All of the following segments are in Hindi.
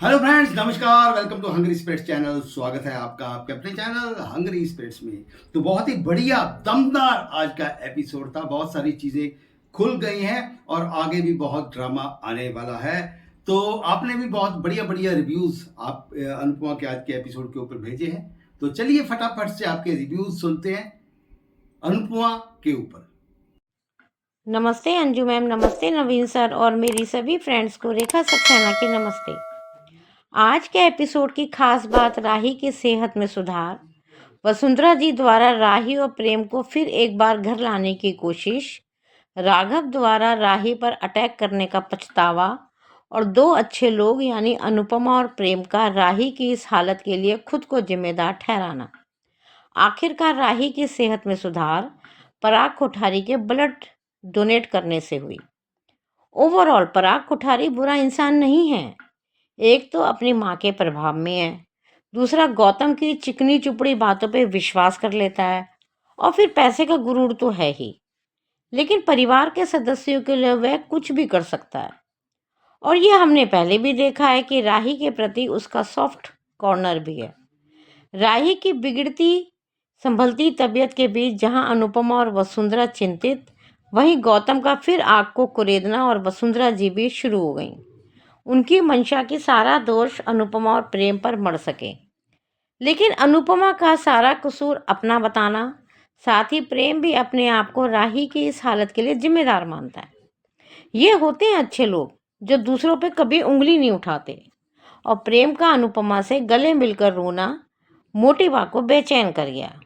हेलो फ्रेंड्स, नमस्कार। Welcome to Hungry Spirits channel. स्वागत है आपका आपके अपने चैनल हंगरी स्पिरिट्स में। तो बहुत ही बढ़िया दमदार आज का एपिसोड था। बहुत सारी चीज़ें खुल गई हैं और आगे भी बहुत ड्रामा आने वाला है। तो आपने भी बहुत बढ़िया बढ़िया रिव्यूज़ आप अनुपमा के आज के एपिसोड के ऊपर भेजे हैं। तो चलिए फटाफट से आपके रिव्यूज़ सुनते हैं अनुपमा के ऊपर। नमस्ते अंजू मैम, नमस्ते नवीन सर और मेरी सभी फ्रेंड्स को रेखा सक्सेना की नमस्ते। आज के एपिसोड की खास बात राही की सेहत में सुधार, वसुंधरा जी द्वारा राही और प्रेम को फिर एक बार घर लाने की कोशिश, राघव द्वारा राही पर अटैक करने का पछतावा और दो अच्छे लोग यानी अनुपमा और प्रेम का राही की इस हालत के लिए खुद को जिम्मेदार ठहराना। आखिरकार राही की सेहत में सुधार पराग कोठारी के ब्लड डोनेट करने से हुई। ओवरऑल पराग कोठारी बुरा इंसान नहीं है। एक तो अपनी माँ के प्रभाव में है, दूसरा गौतम की चिकनी चुपड़ी बातों पे विश्वास कर लेता है और फिर पैसे का गुरूर तो है ही। लेकिन परिवार के सदस्यों के लिए वह कुछ भी कर सकता है और ये हमने पहले भी देखा है कि राही के प्रति उसका सॉफ्ट कॉर्नर भी है। राही की बिगड़ती संभलती तबीयत के बीच जहां अनुपमा और वसुंधरा चिंतित, वहीं गौतम का फिर आग को कुरेदना और वसुंधरा जी भी शुरू हो गईं। उनकी मंशा की सारा दोष अनुपमा और प्रेम पर मढ़ सके, लेकिन अनुपमा का सारा कसूर अपना बताना, साथ ही प्रेम भी अपने आप को राही की इस हालत के लिए जिम्मेदार मानता है। ये होते हैं अच्छे लोग जो दूसरों पे कभी उंगली नहीं उठाते। और प्रेम का अनुपमा से गले मिलकर रोना मोटी बा को बेचैन कर गया।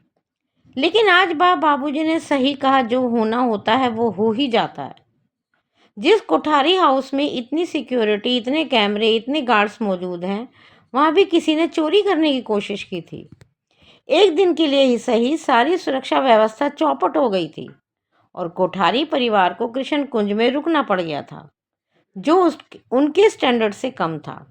लेकिन आज बाबूजी ने सही कहा, जो होना होता है वो हो ही जाता है। जिस कोठारी हाउस में इतनी सिक्योरिटी, इतने कैमरे, इतने गार्ड्स मौजूद हैं, वहां भी किसी ने चोरी करने की कोशिश की थी। एक दिन के लिए ही सही, सारी सुरक्षा व्यवस्था चौपट हो गई थी और कोठारी परिवार को कृष्ण कुंज में रुकना पड़ गया था, जो उनके स्टैंडर्ड से कम था।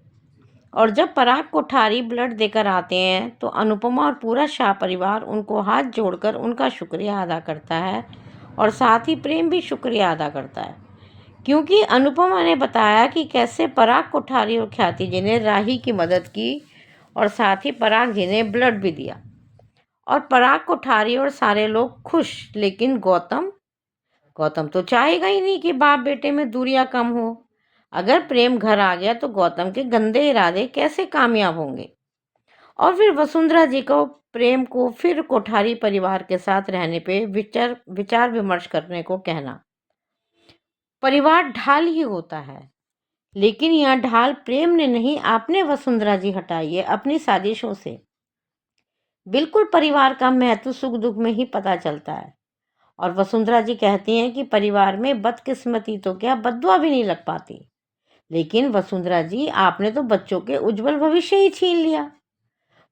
और जब पराग कोठारी ब्लड देकर आते हैं तो अनुपमा और पूरा शाह परिवार उनको हाथ जोड़कर उनका शुक्रिया अदा करता है और साथ ही प्रेम भी शुक्रिया अदा करता है, क्योंकि अनुपमा ने बताया कि कैसे पराग कोठारी और ख्याति जी ने राही की मदद की और साथ ही पराग जी ने ब्लड भी दिया। और पराग कोठारी और सारे लोग खुश, लेकिन गौतम गौतम तो चाहेगा ही नहीं कि बाप बेटे में दूरियां कम हो। अगर प्रेम घर आ गया तो गौतम के गंदे इरादे कैसे कामयाब होंगे। और फिर वसुंधरा जी को प्रेम को फिर कोठारी परिवार के साथ रहने पे विचार विचार विमर्श करने को कहना। परिवार ढाल ही होता है, लेकिन यह ढाल प्रेम ने नहीं, आपने वसुंधरा जी हटाई है अपनी साजिशों से। बिल्कुल परिवार का महत्व सुख दुख में ही पता चलता है। और वसुंधरा जी कहती हैं कि परिवार में बदकिस्मती तो क्या, बद्दुआ भी नहीं लग पाती। लेकिन वसुंधरा जी, आपने तो बच्चों के उज्जवल भविष्य ही छीन लिया।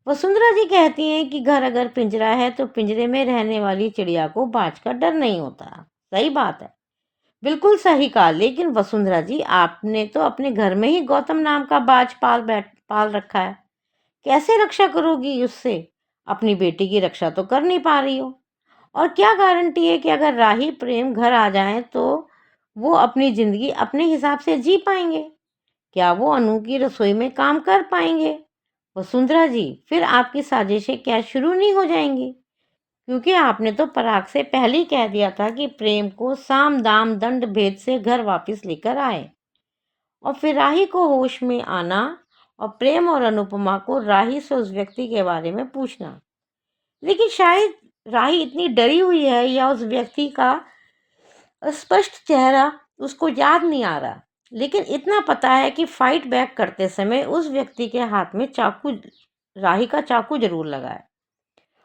वसुंधरा जी कहती हैं कि घर अगर पिंजरा है तो पिंजरे में रहने वाली चिड़िया को बाज का डर नहीं होता। सही बात है, बिल्कुल सही कहा। लेकिन वसुंधरा जी, आपने तो अपने घर में ही गौतम नाम का बाज पाल रखा है। कैसे रक्षा करोगी उससे? अपनी बेटी की रक्षा तो कर नहीं पा रही हो। और क्या गारंटी है कि अगर राही प्रेम घर आ जाए तो वो अपनी जिंदगी अपने हिसाब से जी पाएंगे? क्या वो अनु की रसोई में काम कर पाएंगे? वसुंधरा जी, फिर आपकी साजिशें क्या शुरू नहीं हो जाएंगी? क्योंकि आपने तो पराग से पहले ही कह दिया था कि प्रेम को साम दाम दंड भेद से घर वापस लेकर आए। और फिर राही को होश में आना और प्रेम और अनुपमा को राही से उस व्यक्ति के बारे में पूछना। लेकिन शायद राही इतनी डरी हुई है या उस व्यक्ति का स्पष्ट चेहरा उसको याद नहीं आ रहा। लेकिन इतना पता है कि फाइट बैक करते समय उस व्यक्ति के हाथ में चाकू, राही का चाकू जरूर लगा है।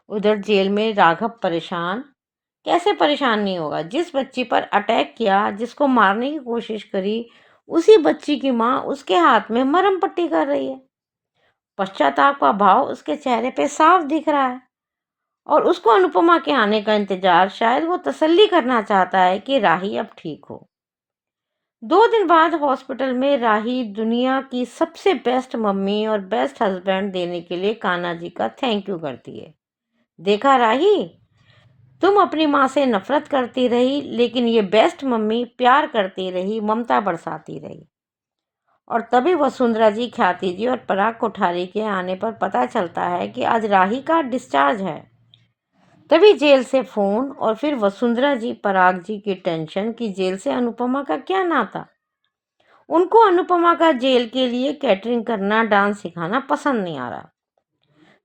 उधर जेल में राघव परेशान, कैसे परेशान नहीं होगा? जिस बच्ची पर अटैक किया, जिसको मारने की कोशिश करी, उसी बच्ची की माँ उसके हाथ में मरहम पट्टी कर रही है। पश्चाताप का भाव उसके चेहरे पे साफ दिख रहा है और उसको अनुपमा के आने का इंतजार, शायद वो तसल्ली करना चाहता है कि राही अब ठीक हो। 2 दिन बाद हॉस्पिटल में राही दुनिया की सबसे बेस्ट मम्मी और बेस्ट हस्बैंड देने के लिए कान्हा जी का थैंक यू करती है। देखा राही, तुम अपनी माँ से नफरत करती रही, लेकिन ये बेस्ट मम्मी प्यार करती रही, ममता बरसाती रही। और तभी वसुंधरा जी, ख्याति जी और पराग कोठारी के आने पर पता चलता है कि आज राही का डिस्चार्ज है। तभी जेल से फोन और फिर वसुंधरा जी, पराग जी की टेंशन कि जेल से अनुपमा का क्या नाता। उनको अनुपमा का जेल के लिए कैटरिंग करना, डांस सिखाना पसंद नहीं आ रहा।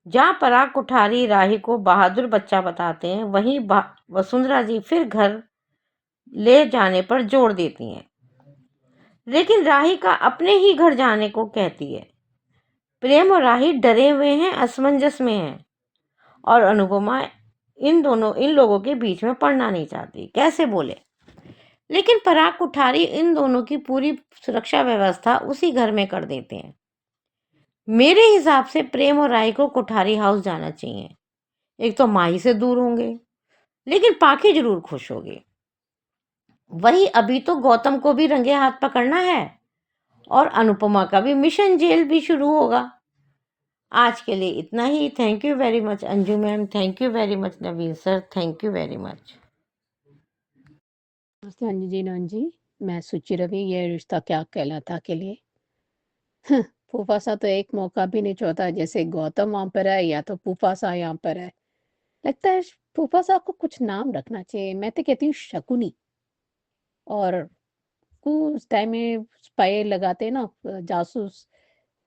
जहाँ पराग कोठारी राही को बहादुर बच्चा बताते हैं, वहीं वसुंधरा जी फिर घर ले जाने पर जोर देती हैं, लेकिन राही का अपने ही घर जाने को कहती है। प्रेम और राही डरे हुए हैं, असमंजस में हैं, और अनुपमा इन लोगों के बीच में पड़ना नहीं चाहती। कैसे बोले, लेकिन पराग कोठारी इन दोनों की पूरी सुरक्षा व्यवस्था उसी घर में कर देते हैं। मेरे हिसाब से प्रेम और राही को कोठारी हाउस जाना चाहिए। एक तो माही से दूर होंगे, लेकिन पाखी जरूर खुश होगी। वही अभी तो गौतम को भी रंगे हाथ पकड़ना है और अनुपमा का भी मिशन जेल भी शुरू होगा। आज के लिए इतना ही। Thank you very much Anju ma'am, thank you very much Naveen sir, thank you very much. नमस्ते अंजू जी, नंद जी, मैं सुचि रवि, ये रिश्ता क्या कहलाता के लिए। फूफासा तो एक मौका भी नहीं छोड़ता, जैसे गौतम वहां पर है या तो फूफासा यहाँ पर है। लगता है फूफासा को कुछ नाम रखना चाहिए। मैं तो कहती हूँ शकुनी। और उस टाइम में स्पाई लगाते हैं ना, जासूस,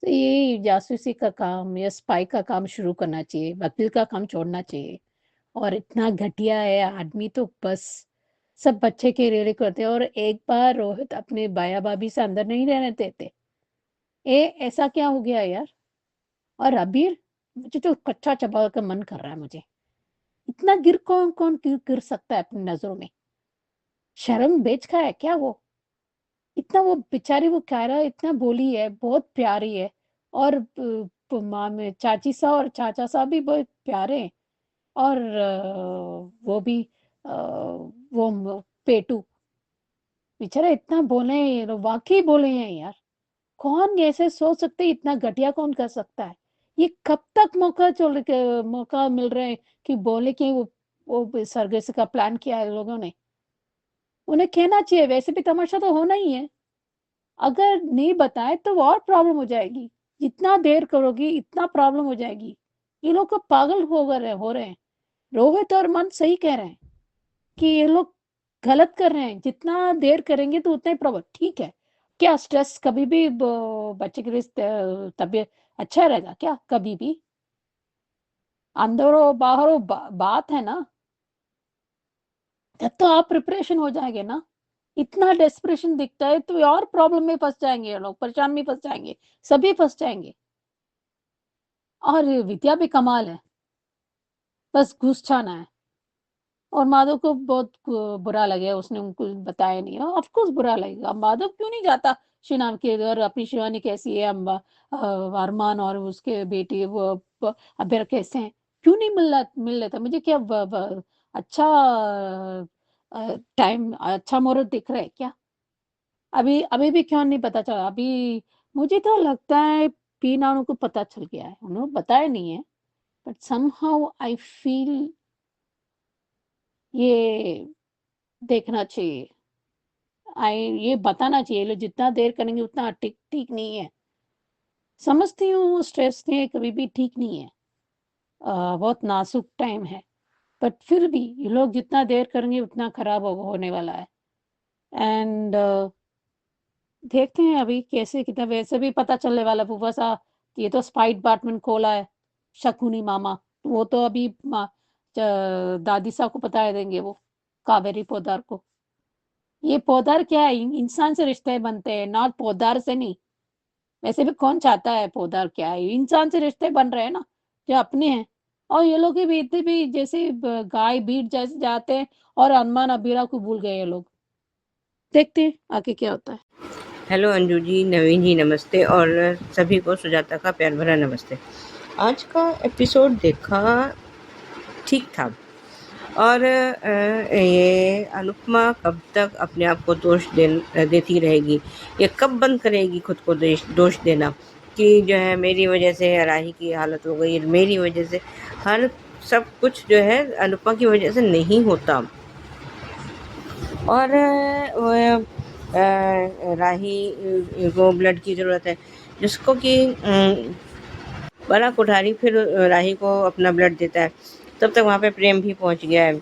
तो ये जासूसी का काम या स्पाई का काम शुरू करना चाहिए, वकील का काम छोड़ना चाहिए। और इतना घटिया है आदमी तो बस सब बच्चे के लिए करते हैं। और एक बार रोहित अपने बाया भाभी से अंदर नहीं रहने देते। ऐसा क्या हो गया यार। और अबीर, मुझे तो कच्चा चबा का मन कर रहा है मुझे। इतना गिर कौन कौन गिर सकता है अपनी नजरों में। शर्म बेच का है क्या वो। इतना वो बेचारी, वो कायरा इतना बोली है, बहुत प्यारी है। और माँ में चाची सा और चाचा सा भी बहुत प्यारे हैं। और वो भी पेटू बेचारा इतना बोले हैं, ये लोग वाकई बोले हैं यार। कौन ऐसे सोच सकते हैं, इतना घटिया कौन कर सकता है। ये कब तक मौका मिल रहे हैं कि बोले कि वो सरगेज का प्लान किया है लोगों ने। उन्हें कहना चाहिए, वैसे भी तमाशा तो होना ही है। अगर नहीं बताए तो और प्रॉब्लम हो जाएगी। जितना देर करोगी इतना प्रॉब्लम हो जाएगी। ये लोग को पागल हो रहे हैं। रोहित और मन सही कह रहे हैं कि ये लोग गलत कर रहे हैं। जितना देर करेंगे तो उतना ही प्रॉब्लम। ठीक है, क्या स्ट्रेस कभी भी बच्चे के लिए तबीयत अच्छा रहेगा क्या कभी भी। अंदर हो बाहर हो बात है ना। तब तो आप प्रिपरेशन हो जाएंगे ना। इतना डेस्परेशन दिखता है तो और प्रॉब्लम में फंस जाएंगे ये लोग, परेशान में फंस जाएंगे, सभी फंस जाएंगे। और विद्या भी कमाल है, बस घुस जाना है। और माधव को बहुत बुरा लगे, उसने उनको बताया नहीं। ऑफ कोर्स बुरा लगेगा। माधव क्यों नहीं जाता शिनाम के घर। अपनी शिवानी कैसी है, अरमान और उसके बेटी वो अभ्यर कैसे हैं, क्यों नहीं मिल लेता। मुझे क्या अच्छा टाइम, अच्छा मुहूर्त दिख रहा है क्या। अभी अभी भी क्यों नहीं पता चला अभी। मुझे तो लगता है पी नानू को पता चल गया है, उन्होंने बताया नहीं है। बट समहाउ आई फील ये देखना चाहिए। ये बताना चाहिए। लोग जितना देर करेंगे उतना ठीक ठीक नहीं है। समझती हूँ स्ट्रेस ने कभी भी ठीक नहीं है। बहुत नाजुक टाइम है। बट फिर भी ये लोग जितना देर करेंगे उतना खराब होने वाला है। एंड देखते हैं अभी कैसे कितना। वैसे भी पता चलने वाला फूफा सा, ये तो स्पाई डिपार्टमेंट खोला है शकुनी मामा। वो तो अभी दादी सा को बता देंगे वो, कावेरी पोदार को। ये पोदार क्या है, इंसान से रिश्ते बनते हैं, नॉट पोदार से नहीं। वैसे भी कौन चाहता है पोदार, क्या है, इंसान से रिश्ते बन रहे हैं ना जो अपने हैं। और ये लोग भी इतने भी जैसे गाय भीड़ जैसे जाते हैं। और अरमान अबीरा को भूल गए ये लोग। देखते हैं आगे क्या होता है। हेलो अंजू जी, नवीन जी नमस्ते, और सभी को सुजाता का प्यार भरा नमस्ते। आज का एपिसोड देखा, ठीक था। और ये अनुपमा कब तक अपने आप को दोष देती रहेगी। ये कब बंद करेगी खुद को दोष देना कि जो है मेरी वजह से राही की हालत हो गई, मेरी वजह से। हर सब कुछ जो है अनुपमा की वजह से नहीं होता। और राही को ब्लड की ज़रूरत है, जिसको कि बड़ा कोठारी फिर राही को अपना ब्लड देता है। तब तक वहाँ पे प्रेम भी पहुँच गया है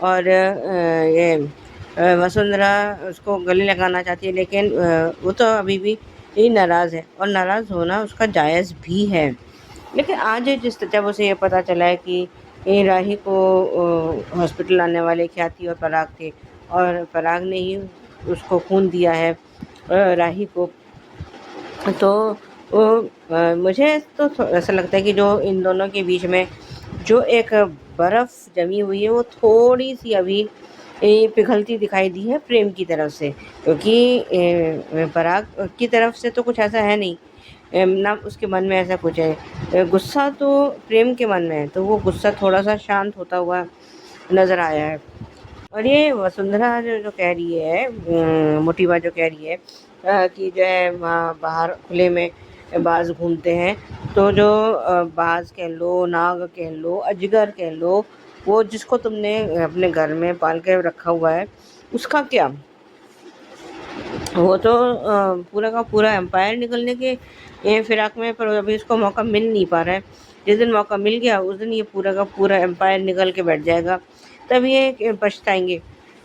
और ये वसुंधरा उसको गले लगाना चाहती है, लेकिन वो तो अभी भी ही नाराज़ है और नाराज़ होना उसका जायज़ भी है। लेकिन आज जब उसे ये पता चला है कि ये राही को हॉस्पिटल लाने वाले ख्याति और पराग थे और पराग ने ही उसको खून दिया है राही को, तो मुझे तो ऐसा लगता है कि जो इन दोनों के बीच में जो एक बर्फ़ जमी हुई है वो थोड़ी सी अभी पिघलती दिखाई दी है प्रेम की तरफ से, क्योंकि पराग की तरफ से तो कुछ ऐसा है नहीं, ना उसके मन में ऐसा कुछ है। गुस्सा तो प्रेम के मन में है, तो वो गुस्सा थोड़ा सा शांत होता हुआ नज़र आया है। और ये वसुंधरा जो कह रही है, मोटिवा जो कह रही है कि जो है वहाँ बाहर खुले में बाज घूमते हैं, तो जो बाज कह लो, नाग कह लो, अजगर कह लो, वो जिसको तुमने अपने घर में पाल के रखा हुआ है उसका क्या, वो तो पूरा का पूरा एम्पायर निकलने के फिराक में, पर अभी उसको मौका मिल नहीं पा रहा है। जिस दिन मौका मिल गया उस दिन ये पूरा का पूरा एम्पायर निकल के बैठ जाएगा, तब ये पछताएंगे।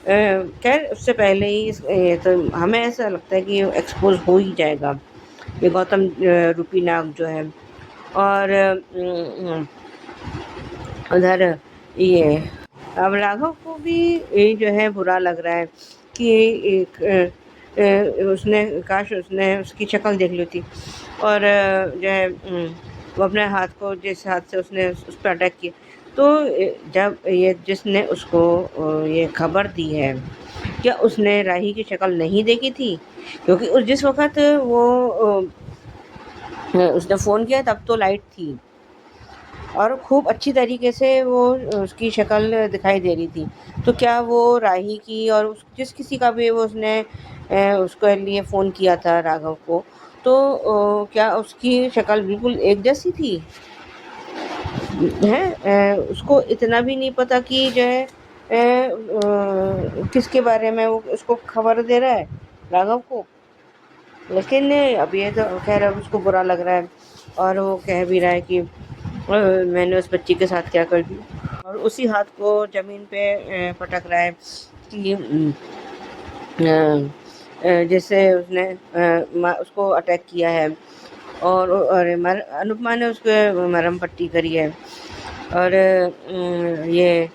खैर उससे पहले ही ये तो हमें ऐसा लगता है कि एक्सपोज हो ही जाएगा ये गौतम रूपी नाग जो है। और उधर ये अब राघव को भी ये जो है बुरा लग रहा है कि उसने काश उसने उसकी शक्ल देख ली थी और जो है वो अपने हाथ को जिस हाथ से उसने उस पर अटैक किया, तो जब ये जिसने उसको ये खबर दी है, क्या उसने राही की शक्ल नहीं देखी थी? क्योंकि उस जिस वक़्त वो उसने फ़ोन किया तब तो लाइट थी और खूब अच्छी तरीके से वो उसकी शक्ल दिखाई दे रही थी। तो क्या वो राही की और जिस किसी का भी वो उसने उसके लिए फ़ोन किया था राघव को, तो क्या उसकी शक्ल बिल्कुल एक जैसी थी? उसको इतना भी नहीं पता कि जो है किसके बारे में वो उसको खबर दे रहा है राघव को। लेकिन अब ये तो खैर अब उसको बुरा लग रहा है और वो कह भी रहा है कि मैंने उस बच्ची के साथ क्या कर दिया, और उसी हाथ को ज़मीन पे पटक रहा है कि जैसे उसने उसको अटैक किया है और अनुपमा ने उसको मरहम पट्टी करी है। और ये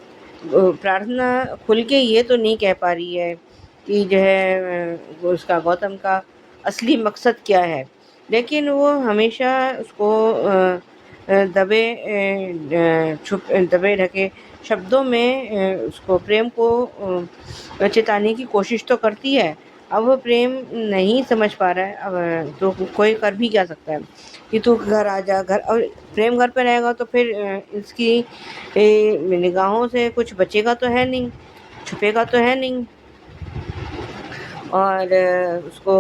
प्रार्थना खुल के ये तो नहीं कह पा रही है कि जो है उसका गौतम का असली मकसद क्या है, लेकिन वो हमेशा उसको दबे ढके शब्दों में उसको प्रेम को चिताने की कोशिश तो करती है। अब वो प्रेम नहीं समझ पा रहा है, अब तो कोई कर भी क्या सकता है कि तू घर आ जा, घर, और प्रेम घर पे रहेगा तो फिर इसकी निगाहों से कुछ बचेगा तो है नहीं, छुपेगा तो है नहीं। और उसको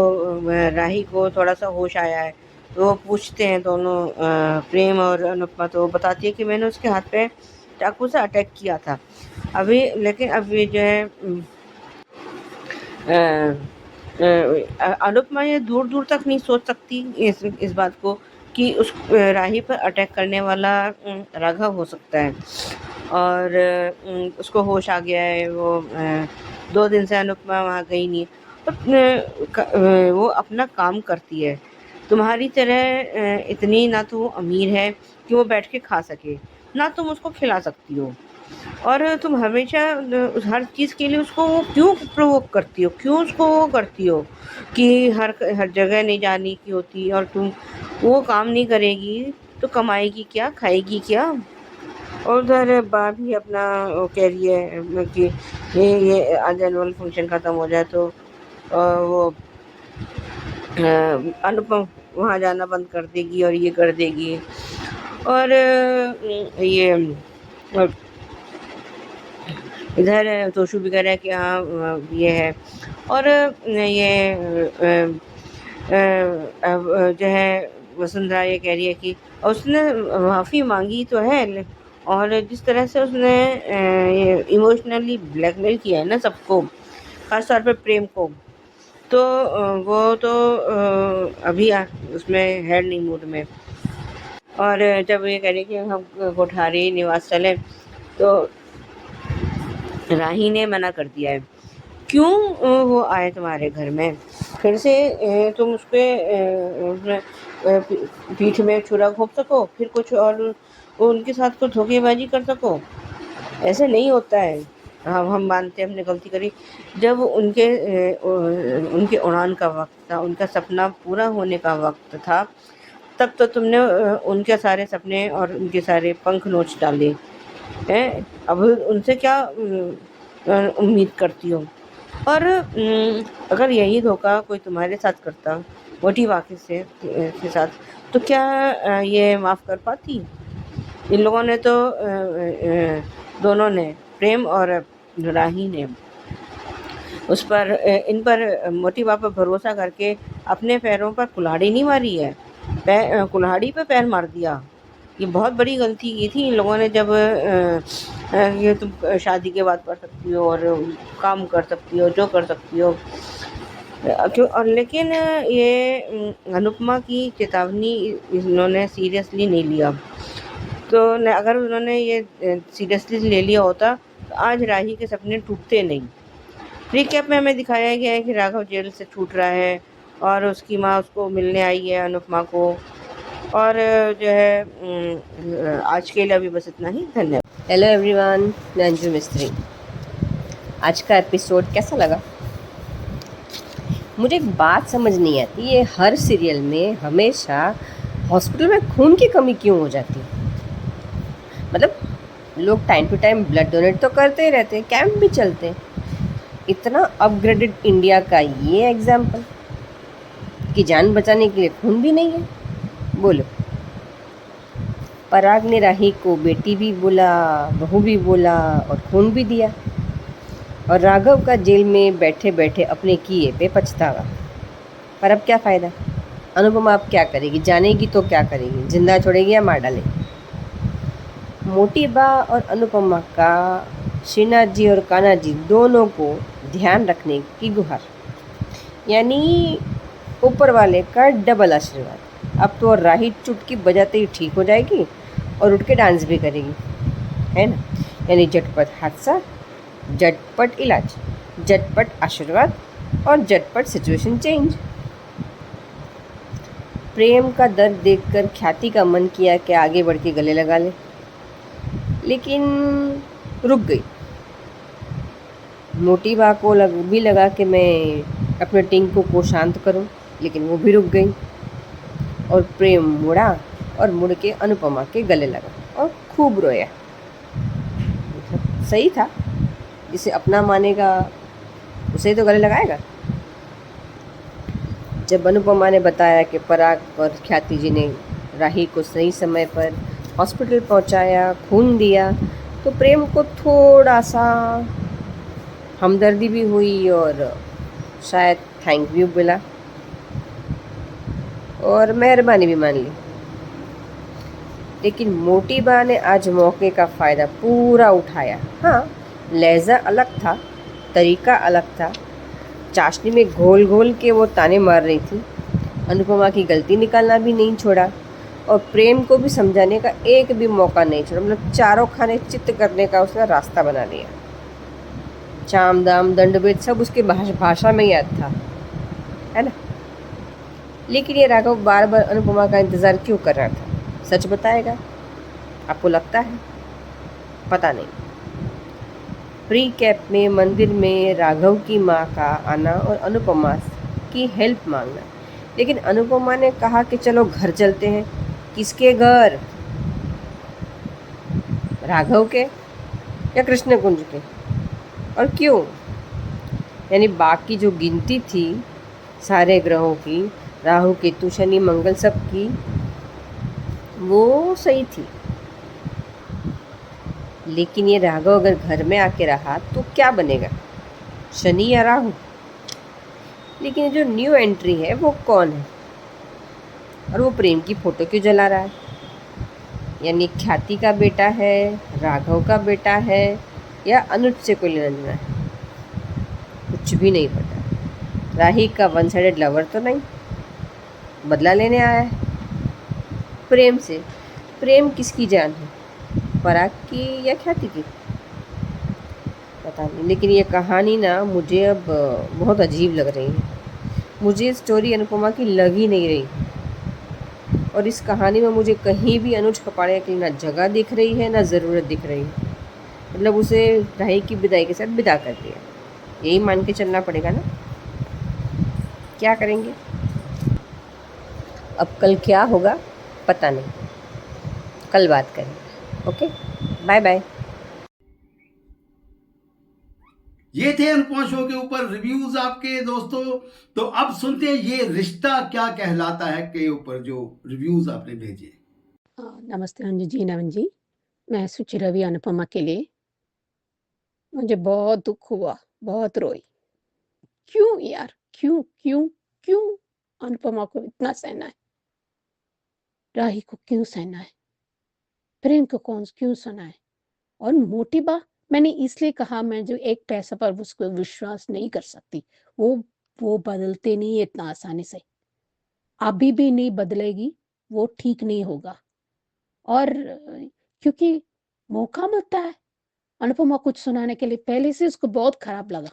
राही को थोड़ा सा होश आया है, तो वो पूछते हैं दोनों प्रेम और अनुपमा, तो वो बताती है कि मैंने उसके हाथ पे चाकू से अटैक किया था अभी, लेकिन अभी जो है अनुपमा ये दूर दूर तक नहीं सोच सकती इस बात को कि उस राही पर अटैक करने वाला राघव हो सकता है। और उसको होश आ गया है, वो 2 दिन से अनुपमा वहाँ गई नहीं है, तो वो अपना काम करती है। तुम्हारी तरह इतनी ना तो वो अमीर है कि वो बैठ के खा सके, ना तुम उसको खिला सकती हो, और तुम हमेशा हर चीज़ के लिए उसको वो क्यों प्रोवोक करती हो, क्यों उसको वो करती हो कि हर हर जगह नहीं जाने की होती, और तुम वो काम नहीं करेगी तो कमाएगी क्या, खाएगी क्या। और उधर बा भी अपना वो कह रही है कि ये आज एनुअल फंक्शन ख़त्म हो जाए तो वो अनुपम वहाँ जाना बंद कर देगी और ये कर देगी। और ये इधर तोशु भी कह रहा है कि हाँ ये है। और ये अब जो है वसुंधरा ये कह रही है कि उसने माफ़ी मांगी तो है, और जिस तरह से उसने ये इमोशनली ब्लैकमेल किया है ना सबको, खास तौर पे प्रेम को, तो वो तो अभी उसमें है नहीं मूड में। और जब ये कह रही कि हम कोठारी निवास चलें, तो राही ने मना कर दिया है। क्यों वो आए तुम्हारे घर में? फिर से तुम उसपे पीठ में छुरा घोंप सको, फिर कुछ और उनके साथ कुछ धोखेबाजी कर सको? ऐसे नहीं होता है। हम मानते हैं हमने गलती करी। जब उनके उड़ान का वक्त था, उनका सपना पूरा होने का वक्त था, तब तो तुमने उनके सारे सपने और उनके सारे पंख नोच डाले हैं। अब उनसे क्या उम्मीद करती हो? और अगर यही धोखा कोई तुम्हारे साथ करता, मोटी वाक़ई के साथ, तो क्या ये माफ़ कर पाती? इन लोगों ने तो दोनों ने, प्रेम और राही ने, उस पर इन पर मोटी बात पर भरोसा करके अपने पैरों पर कुल्हाड़ी नहीं मारी है, कुल्हाड़ी पे पैर मार दिया। ये बहुत बड़ी गलती की थी इन लोगों ने। जब ये तुम शादी के बाद कर सकती हो और काम कर सकती हो, जो कर सकती हो, क्यों? और लेकिन ये अनुपमा की चेतावनी इन्होंने सीरियसली नहीं लिया। तो अगर उन्होंने ये सीरियसली ले लिया होता, तो आज राही के सपने टूटते नहीं। रिकैप में हमें दिखाया गया है कि राघव जेल से छूट रहा है और उसकी माँ उसको मिलने आई है, अनुपमा को। और जो है आज के लिए अभी बस इतना ही। धन्यवाद। हेलो एवरीवन, मैं अंजू मिस्त्री। आज का एपिसोड कैसा लगा? मुझे एक बात समझ नहीं आती, ये हर सीरियल में हमेशा हॉस्पिटल में खून की कमी क्यों हो जाती है? मतलब लोग time to time blood donate तो करते ही रहते हैं, कैंप भी चलते हैं। इतना अपग्रेडेड इंडिया का ये एग्जाम्पल कि जान बचाने के लिए खून भी नहीं है। बोलो, पराग ने राही को बेटी भी बोला, बहू भी बोला और खून भी दिया, और राघव का जेल में बैठे बैठे अपने किए पे पछतावा। पर अब क्या फ़ायदा? अनुपमा अब क्या करेगी? जानेगी तो क्या करेगी? जिंदा छोड़ेगी या मार डालेगी? मोटी बा और अनुपमा का श्रीनाथ जी और कान्हा जी दोनों को ध्यान रखने की गुहार, यानी ऊपर वाले का डबल आशीर्वाद। अब तो राही चुटकी बजाते ही ठीक हो जाएगी और उठ के डांस भी करेगी, है ना? यानी झटपट हादसा, झटपट इलाज, झटपट आशीर्वाद और झटपट सिचुएशन चेंज। प्रेम का दर्द देखकर ख्याति का मन किया कि आगे बढ़ के गले लगा ले, लेकिन रुक गई। मोटी बा को भी लगा कि मैं अपने टिंकू को शांत करूं, लेकिन वो भी रुक गई। और प्रेम मुड़ा और मुड़ के अनुपमा के गले लगा और खूब रोया। सही था, जिसे अपना मानेगा उसे ही तो गले लगाएगा। जब अनुपमा ने बताया कि पराग और ख्याति जी ने राही को सही समय पर हॉस्पिटल पहुंचाया, खून दिया, तो प्रेम को थोड़ा सा हमदर्दी भी हुई और शायद थैंक यू बोला और मेहरबानी भी मान ली। लेकिन मोटी बा ने आज मौके का फ़ायदा पूरा उठाया। हाँ, लहजा अलग था, तरीका अलग था। चाशनी में घोल घोल के वो ताने मार रही थी। अनुपमा की गलती निकालना भी नहीं छोड़ा और प्रेम को भी समझाने का एक भी मौका नहीं छोड़ा। मतलब चारों खाने चित्त करने का उसने रास्ता बना लिया। चाम दाम दंड भेद सब उसके भाषा में याद था, है ना? लेकिन ये राघव बार बार अनुपमा का इंतज़ार क्यों कर रहा था? सच बताएगा? आपको लगता है? पता नहीं। प्री कैप में मंदिर में राघव की माँ का आना और अनुपमा की हेल्प मांगना, लेकिन अनुपमा ने कहा कि चलो घर चलते हैं। किसके घर? राघव के या कृष्ण कुंज के? और क्यों? यानी बाकी जो गिनती थी सारे ग्रहों की, राहु केतु शनि मंगल सब की, वो सही थी। लेकिन ये राघव अगर घर में आके रहा तो क्या बनेगा? शनि या राहु? लेकिन जो न्यू एंट्री है वो कौन है? और वो प्रेम की फोटो क्यों जला रहा है? यानी ख्याति का बेटा है, राघव का बेटा है, या अनुज से कोई लेना देना है? कुछ भी नहीं पता। राही का वन साइडेड लवर तो नहीं, बदला लेने आया है प्रेम से। प्रेम किसकी जान है, पराग की या ख्याति की, पता नहीं। लेकिन ये कहानी ना मुझे अब बहुत अजीब लग रही है। मुझे स्टोरी अनुपमा की लग ही नहीं रही, और इस कहानी में मुझे कहीं भी अनुज कपाड़िया की ना जगह दिख रही है ना ज़रूरत दिख रही है। मतलब उसे राही की विदाई के साथ विदा कर दिया, यही मान के चलना पड़ेगा ना। क्या करेंगे अब, कल क्या होगा पता नहीं, कल बात करेंगे। Okay, bye bye. ये थे अनुपमा शो के ऊपर रिव्यूज आपके दोस्तों। तो अब सुनते हैं ये रिश्ता क्या कहलाता है के ऊपर जो रिव्यूज आपने भेजे। नमस्ते अंजू जी, नवीन जी। मैं सुचि रवि अनुपमा के लिए, मुझे बहुत दुख हुआ, बहुत रोई। क्यों यार, क्यों क्यों क्यों अनुपमा को इतना सहना है, राही को क्यों सहना है, प्रेम को कौन क्यों सुना है। और मोटी बात मैंने इसलिए कहा, मैं जो एक पैसा पर उसको विश्वास नहीं कर सकती, वो बदलते नहीं इतना आसानी से, अभी भी नहीं बदलेगी, वो ठीक नहीं होगा। और क्योंकि मौका मिलता है अनुपमा कुछ सुनाने के लिए, पहले से उसको बहुत खराब लगा।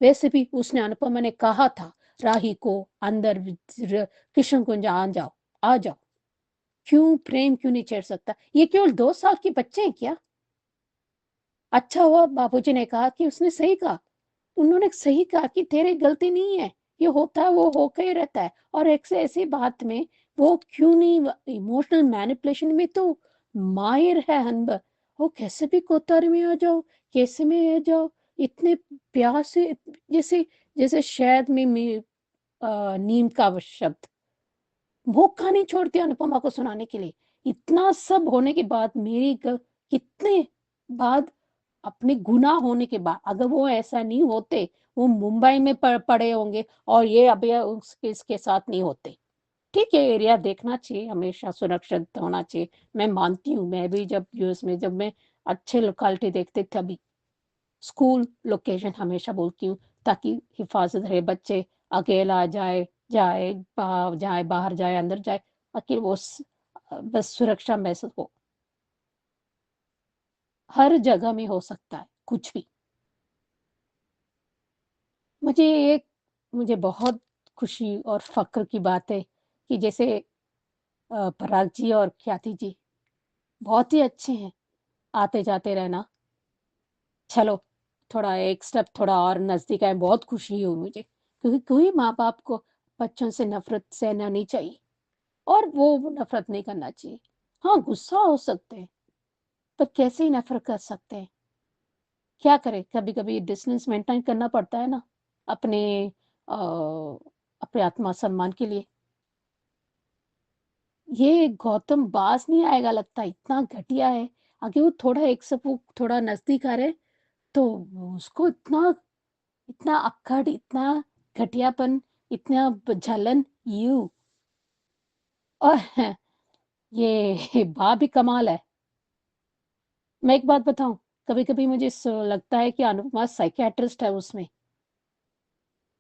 वैसे भी उसने, अनुपमा ने कहा था राही को अंदर किशन कुंज आ जाओ। क्यों प्रेम क्यों नहीं छेड़ सकता, ये केवल 2 साल के बच्चे हैं क्या। अच्छा हुआ बाबूजी ने कहा कि उसने सही कहा, उन्होंने सही कहा कि तेरी गलती नहीं है, ये होता है वो होकर ही रहता है। और एक से ऐसी बात में वो क्यों नहीं, इमोशनल मैनिपुलेशन में तो माहिर है अनबर। वो कैसे भी कोतारी में आ जाओ, कैसे में आ जाओ, इतने प्यार से, जैसे जैसे शहद में नीम का वो शब्द, मौका नहीं छोड़ती अनुपमा को सुनाने के लिए। इतना सब होने के बाद, कितने बाद, अपने गुनाह होने के बाद, अगर वो ऐसा नहीं होते, वो मुंबई में पड़े होंगे और ये अभी उसके इसके साथ नहीं होते। ठीक है, एरिया देखना चाहिए, हमेशा सुरक्षित होना चाहिए, मैं मानती हूँ। मैं भी जब यूएस में, जब मैं अच्छे लोकेलिटी देखते तभी स्कूल लोकेशन हमेशा बोलती हूँ, ताकि हिफाजत रहे, बच्चे अकेला जाए बाहर जाए अंदर जाए, ताकि वो बस सुरक्षा महसूस हो। हर जगह में हो सकता है कुछ भी। मुझे एक मुझे बहुत खुशी और फ़क्र की बात है कि जैसे पराग जी और ख्याति जी बहुत ही अच्छे हैं, आते-जाते रहना। चलो, थोड़ा एक स्टेप थोड़ा और नज़दीक आए, बहुत खुशी हुई मुझे, क्योंकि कोई माँ-बाप को बच्चों से नफ़रत सहना नहीं चाहिए, और वो नफ़रत नहीं करना चाहिए। हाँ, गुस्सा हो सकते हैं, पर कैसे ही नफ़रत कर सकते हैं? क्या करें, कभी-कभी डिस्टेंस मेंटेन करना पड़ता है ना, अपने अ, अपने आत्मसम्मान के लिए। ये गौतम बास नहीं आएगा लगता, इतना घटिया है। अगर वो थोड़ा एक से वो थोड़ा नज़दीक आ रहे, तो उसको इतना इतना अक्खड़, इतना घटियापन, इतना जलन, यू। और ये बा भी कमाल है। मैं एक बात बताऊँ, कभी-कभी मुझे लगता है कि अनुपमा साइकियाट्रिस्ट है उसमें।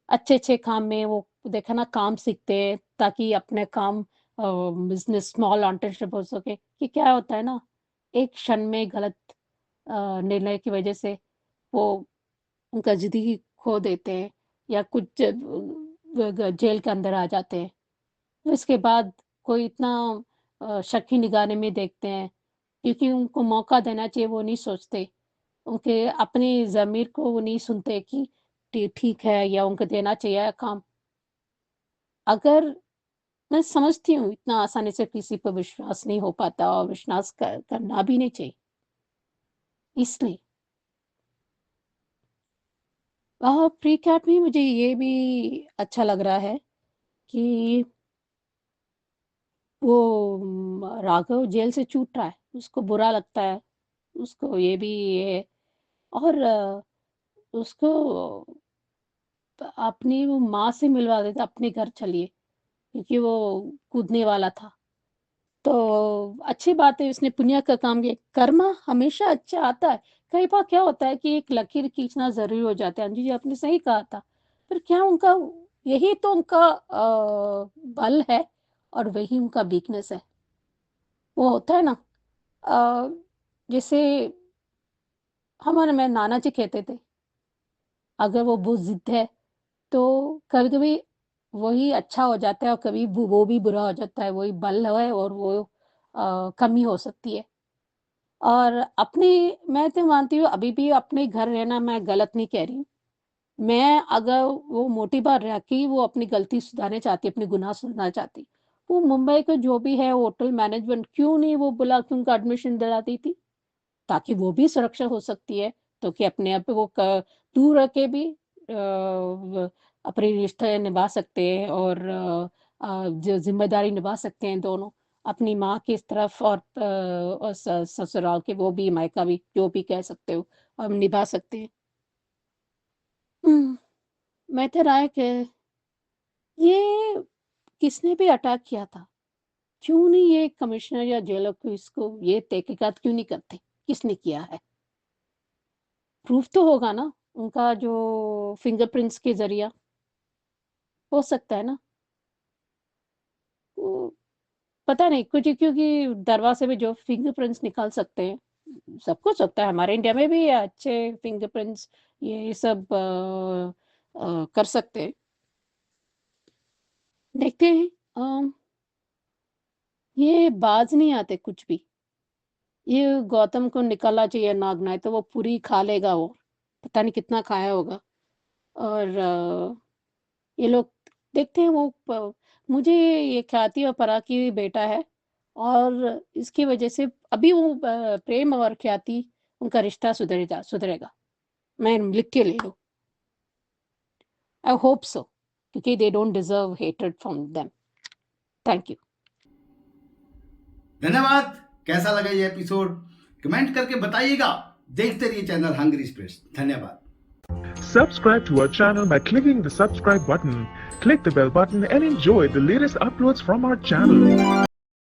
अच्छे-अच्छे काम में वो, देखा ना, काम सीखते हैं ताकि अपने काम बिज़नेस स्मॉल एंटरप्रेन्योरशिप हो सके। कि क्या होता है ना, एक क्षण में गलत निर्णय की वजह से वो उनका ज़िंदगी खो देते हैं, या कुछ जेल के अंदर आ जाते हैं। तो इसके बाद कोई इतना शक निगाह में देखते हैं, क्योंकि उनको मौका देना चाहिए, वो नहीं सोचते। उनके अपनी ज़मीर को वो नहीं सुनते कि ठीक है, या उनको देना चाहिए काम। अगर मैं समझती हूँ इतना आसानी से किसी पर विश्वास नहीं हो पाता, और विश्वास करना भी नहीं चाहिए। इसलिए प्री कैट में मुझे ये भी अच्छा लग रहा है कि वो राघव जेल से छूट रहा है, उसको बुरा लगता है, उसको ये भी है। और उसको अपनी वो माँ से मिलवा देता, अपने घर चलिए, क्योंकि वो कूदने वाला था। तो अच्छी बात है, उसने पुण्य का काम किया, कर्मा हमेशा अच्छा आता है। कई बार क्या होता है कि एक लकीर खींचना ज़रूरी हो जाता है, अंजू जी आपने सही कहा था। पर क्या उनका यही तो उनका बल है और वही उनका वीकनेस है। वो होता है ना, जैसे हमारे में नाना जी कहते थे, अगर वो बहुत ज़िद है तो कभी-कभी वही अच्छा हो जाता है और कभी वो भी बुरा हो जाता है, वही बल है और वो कमी हो सकती है। और मैं तो मानती हूँ अभी भी अपने घर रहना मैं गलत नहीं कह रही हूँ। मैं अगर वो मोटी बात रहा कि वो अपनी गलती सुधारना चाहती, अपने गुनाह सुधारना चाहती, वो मुंबई का जो भी है होटल मैनेजमेंट क्यों नहीं वो बुला के उनका एडमिशन दिलाती थी? ताकि वो भी सुरक्षा हो सकती है, तो कि अपने आप वो दूर रह के भी अपने रिश्ते निभा सकते हैं और जो ज़िम्मेदारी निभा सकते हैं दोनों, अपनी माँ की इस तरफ और ससुराल के वो भी मायका भी, जो भी कह सकते हो, हम निभा सकते हैं। हुँ, मैं तो राय के ये किसने भी अटैक किया था, क्यों नहीं ये कमिश्नर या जेलर को इसको ये तहकीकात क्यों नहीं करते? किसने किया है? प्रूफ तो होगा ना, उनका जो फिंगरप्रिंट्स के ज़रिया, हो सकता है ना। वो पता नहीं कुछ क्योंकि दरवाज़े से भी जो फिंगरप्रिंट्स निकाल सकते हैं, सब कुछ होता है। हमारे इंडिया में भी अच्छे फिंगरप्रिंट्स ये सब कर सकते हैं। देखते हैं ये बाज़ नहीं आते कुछ भी। ये गौतम को निकालना चाहिए नाग, नहीं तो वो पूरी खा लेगा वो, पता नहीं कितना खाया होगा। और ये लोग देखते हैं वो मुझे ये ख्याति और पराग की बेटा है और इसकी वजह से अभी वो प्रेम और ख्याति उनका रिश्ता सुधरेगा। मैं लिख के ले लूँ। आई होप सो, क्योंकि they don't deserve hatred from them. Thank you. धन्यवाद। कैसा लगा ये एपिसोड कमेंट करके बताइएगा। देखते रहिए चैनल हंगरी स्पिरिट्स। धन्यवाद। Subscribe to our channel by clicking the subscribe button. Click the bell button and enjoy the latest uploads from our channel.